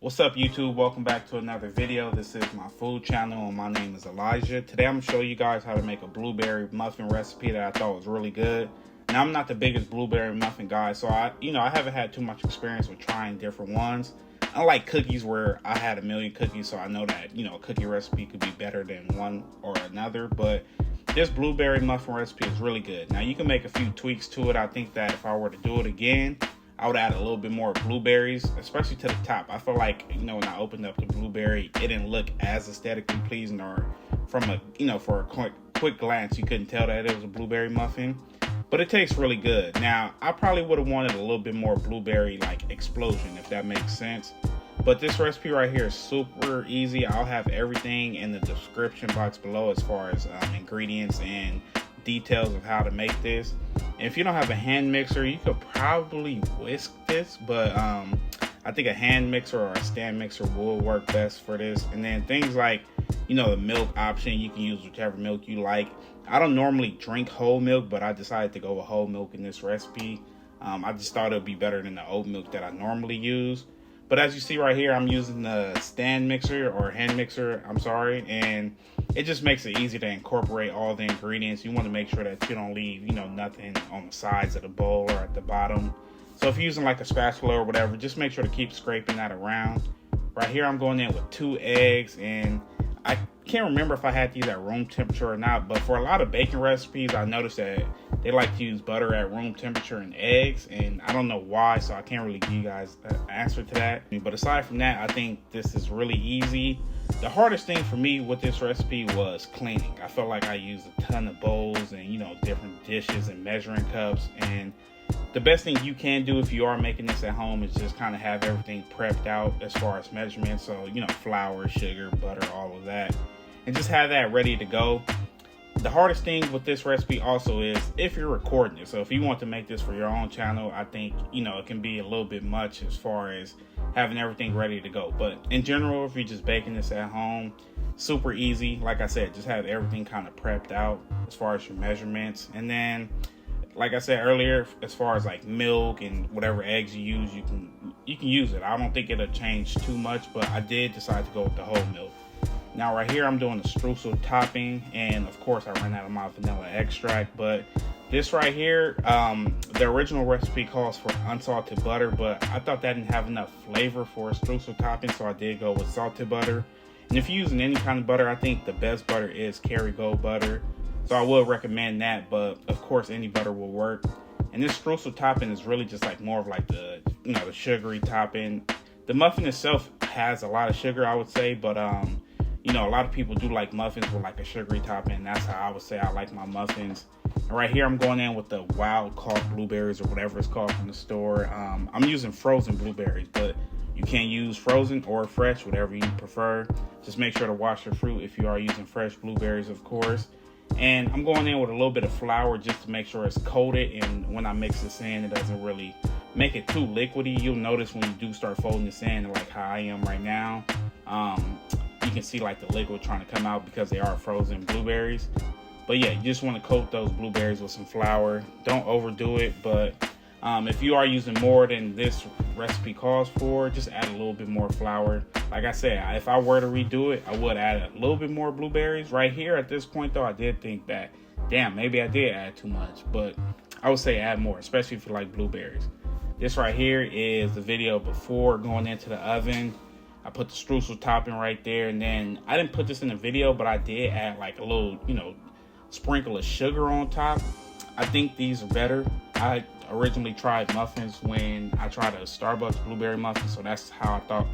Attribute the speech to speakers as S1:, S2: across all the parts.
S1: What's up, YouTube? Welcome back to another video. This is my food channel and my name is Elijah. Today I'm going to show you guys how to make a blueberry muffin recipe that I thought was really good. Now, I'm not the biggest blueberry muffin guy, so I haven't had too much experience with trying different ones. Unlike cookies where I had a million cookies, so I know that, a cookie recipe could be better than one or another, but this blueberry muffin recipe is really good. Now, you can make a few tweaks to it. I think that if I were to do it again, I would add a little bit more blueberries, especially to the top. I feel like, when I opened up the blueberry, it didn't look as aesthetically pleasing, or from a, for a quick glance, you couldn't tell that it was a blueberry muffin. But it tastes really good. Now, I probably would have wanted a little bit more blueberry, explosion, if that makes sense. But this recipe right here is super easy. I'll have everything in the description box below as far as ingredients and details of how to make this. And if you don't have a hand mixer, you could probably whisk this, but I think a hand mixer or a stand mixer will work best for this. And then things like, the milk option, you can use whichever milk you like. I don't normally drink whole milk, but I decided to go with whole milk in this recipe. I just thought it would be better than the oat milk that I normally use. But as you see right here, I'm using the stand mixer or hand mixer, I'm sorry, and it just makes it easy to incorporate all the ingredients. You want to make sure that you don't leave, nothing on the sides of the bowl or at the bottom. So if you're using like a spatula or whatever, just make sure to keep scraping that around. Right here, I'm going in with 2 eggs, and I can't remember if I had these at room temperature or not, but for a lot of baking recipes, I noticed that they like to use butter at room temperature and eggs, and I don't know why, so I can't really give you guys an answer to that. But aside from that, I think this is really easy. The hardest thing for me with this recipe was cleaning. I felt like I used a ton of bowls and, different dishes and measuring cups, and the best thing you can do if you are making this at home is just kind of have everything prepped out as far as measurements. So, flour, sugar, butter, all of that, and just have that ready to go. The hardest thing with this recipe also is if you're recording it. So if you want to make this for your own channel, I think, it can be a little bit much as far as having everything ready to go. But in general, if you're just baking this at home, super easy. Like I said, just have everything kind of prepped out as far as your measurements. And then, like I said earlier, as far as milk and whatever eggs you use, you can use it. I don't think it'll change too much, but I did decide to go with the whole milk. Now right here, I'm doing the streusel topping, and of course I ran out of my vanilla extract, but this right here, the original recipe calls for unsalted butter, but I thought that didn't have enough flavor for a streusel topping, so I did go with salted butter. And if you're using any kind of butter, I think the best butter is Kerrygold butter, so I would recommend that, but of course any butter will work. And this streusel topping is really just more of the the sugary topping. The muffin itself has a lot of sugar, I would say, but a lot of people do like muffins with a sugary topping, and that's how I would say I like my muffins. And right here, I'm going in with the wild caught blueberries or whatever it's called from the store. I'm using frozen blueberries, but you can use frozen or fresh, whatever you prefer. Just make sure to wash your fruit if you are using fresh blueberries, of course. And I'm going in with a little bit of flour just to make sure it's coated, and when I mix this in, it doesn't really make it too liquidy. You'll notice when you do start folding this in, like how I am right now, you can see the liquid trying to come out because they are frozen blueberries. But yeah, you just want to coat those blueberries with some flour. Don't overdo it, but if you are using more than this recipe calls for, just add a little bit more flour. Like I said, if I were to redo it, I would add a little bit more blueberries. Right here at this point though, I did think that, damn, maybe I did add too much, but I would say add more, especially if you like blueberries. This right here is the video before going into the oven. I put the streusel topping right there, and then I didn't put this in the video, but I did add a little, sprinkle of sugar on top. I think these are better. I originally tried muffins when I tried a Starbucks blueberry muffin, so that's how I thought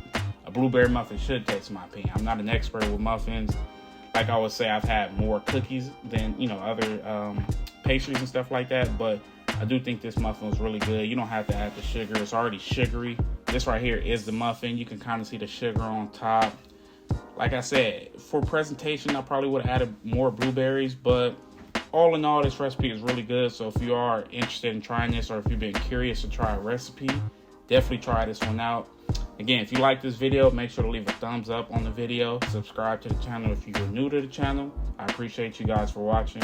S1: a blueberry muffin should taste, in my opinion. I'm not an expert with muffins. Like I would say, I've had more cookies than, other pastries and stuff like that, but I do think this muffin was really good. You don't have to add the sugar. It's already sugary. This right here is the muffin. You can kind of see the sugar on top. Like I said, for presentation, I probably would have added more blueberries, but all in all, this recipe is really good. So if you are interested in trying this, or if you've been curious to try a recipe, definitely try this one out. Again, if you like this video, make sure to leave a thumbs up on the video. Subscribe to the channel if you're new to the channel. I appreciate you guys for watching.